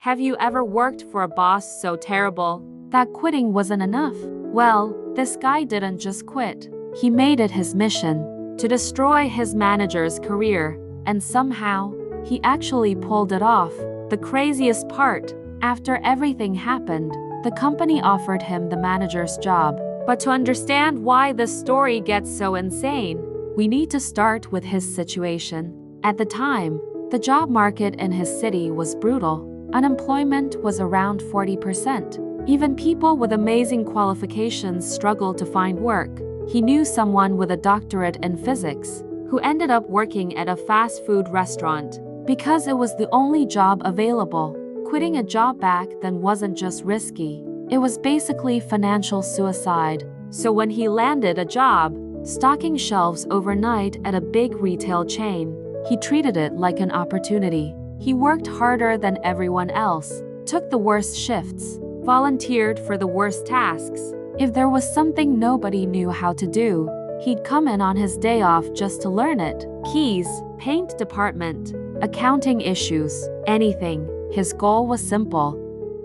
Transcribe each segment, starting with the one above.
Have you ever worked for a boss so terrible that quitting wasn't enough? Well, this guy didn't just quit. He made it his mission to destroy his manager's career, and somehow, he actually pulled it off. The craziest part, after everything happened, the company offered him the manager's job. But to understand why this story gets so insane, we need to start with his situation. At the time, the job market in his city was brutal. Unemployment was around 40%. Even people with amazing qualifications struggled to find work. He knew someone with a doctorate in physics who ended up working at a fast food restaurant because it was the only job available. Quitting a job back then wasn't just risky, it was basically financial suicide. So when he landed a job, stocking shelves overnight at a big retail chain, he treated it like an opportunity. He worked harder than everyone else, took the worst shifts, volunteered for the worst tasks. If there was something nobody knew how to do, he'd come in on his day off just to learn it. Keys, paint department, accounting issues, anything. His goal was simple: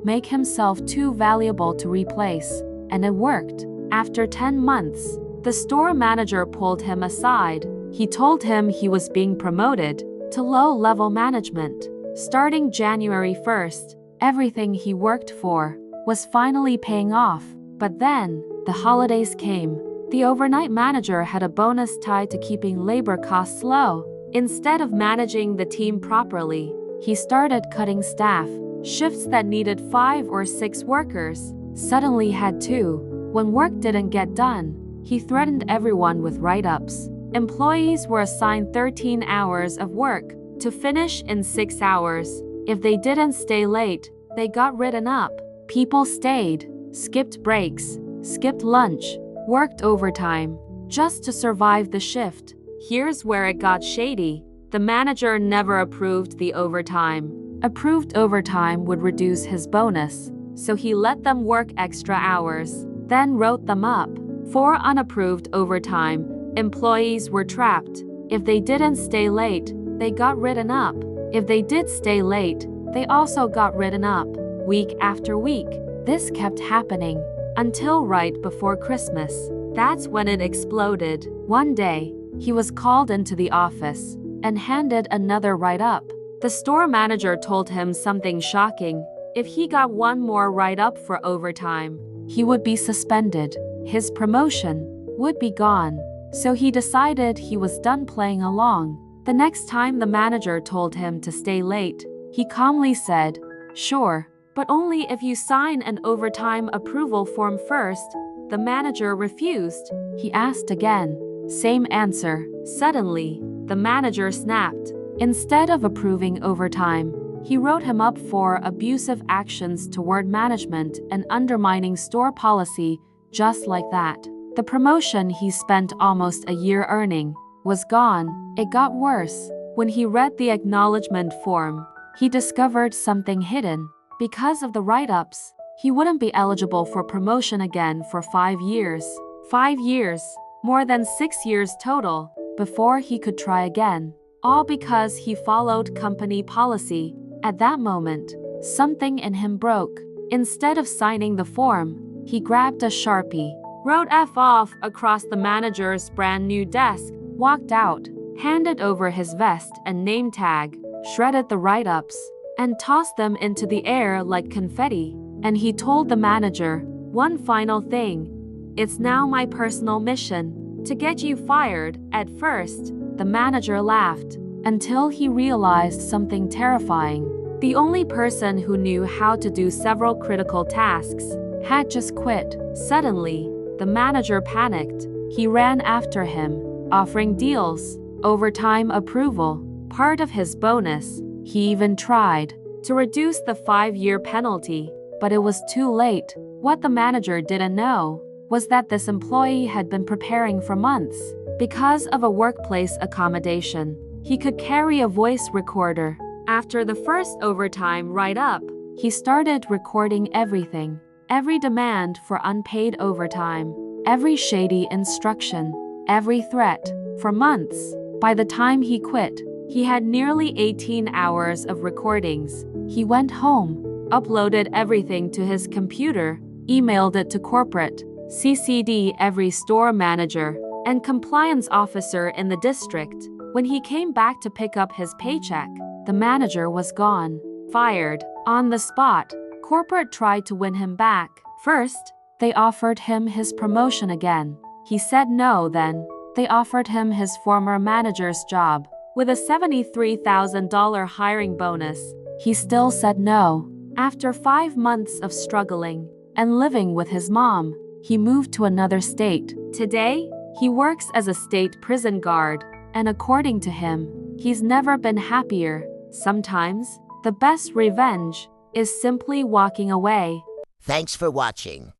make himself too valuable to replace. And it worked. After 10 months, the store manager pulled him aside. He told him he was being promoted to low-level management. Starting January 1st, everything he worked for was finally paying off. But then, the holidays came. The overnight manager had a bonus tied to keeping labor costs low. Instead of managing the team properly, he started cutting staff. Shifts that needed 5 or 6 workers suddenly had 2. When work didn't get done, he threatened everyone with write-ups. Employees were assigned 13 hours of work to finish in 6 hours. If they didn't stay late, they got written up. People stayed, skipped breaks, skipped lunch, worked overtime, just to survive the shift. Here's where it got shady. The manager never approved the overtime. Approved overtime would reduce his bonus, so he let them work extra hours, then wrote them up. For unapproved overtime, employees were trapped. If they didn't stay late, they got written up. If they did stay late, they also got written up. Week after week, this kept happening until right before Christmas. That's when it exploded. One day, he was called into the office and handed another write-up. The store manager told him something shocking. If he got one more write-up for overtime, he would be suspended. His promotion would be gone. So he decided he was done playing along. The next time the manager told him to stay late, he calmly said, "Sure, but only if you sign an overtime approval form first." The manager refused. He asked again. Same answer. Suddenly, the manager snapped. Instead of approving overtime, he wrote him up for abusive actions toward management and undermining store policy. Just like that, the promotion he spent almost a year earning was gone. It got worse. When he read the acknowledgement form, he discovered something hidden. Because of the write-ups, he wouldn't be eligible for promotion again for 5 years. 5 years, more than 6 years total, before he could try again. All because he followed company policy. At that moment, something in him broke. Instead of signing the form, he grabbed a Sharpie, wrote F off across the manager's brand new desk, walked out, handed over his vest and name tag, shredded the write-ups, and tossed them into the air like confetti. And he told the manager, "One final thing. It's now my personal mission to get you fired." At first, the manager laughed, until he realized something terrifying. The only person who knew how to do several critical tasks had just quit. Suddenly, the manager panicked. He ran after him, offering deals, overtime approval, part of his bonus. He even tried to reduce the 5-year penalty, but it was too late. What the manager didn't know was that this employee had been preparing for months. Because of a workplace accommodation, he could carry a voice recorder. After the first overtime write-up, he started recording everything. Every demand for unpaid overtime, every shady instruction, every threat. For months, by the time he quit, he had nearly 18 hours of recordings. He went home, uploaded everything to his computer, emailed it to corporate, CC'd every store manager and compliance officer in the district. When he came back to pick up his paycheck, the manager was gone, fired. On the spot, corporate tried to win him back. First, they offered him his promotion again. He said no. Then, they offered him his former manager's job with a $73,000 hiring bonus. He still said no. After 5 months of struggling and living with his mom, he moved to another state. Today, he works as a state prison guard, and according to him, he's never been happier. Sometimes, the best revenge is simply walking away. Thanks for watching.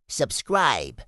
Subscribe.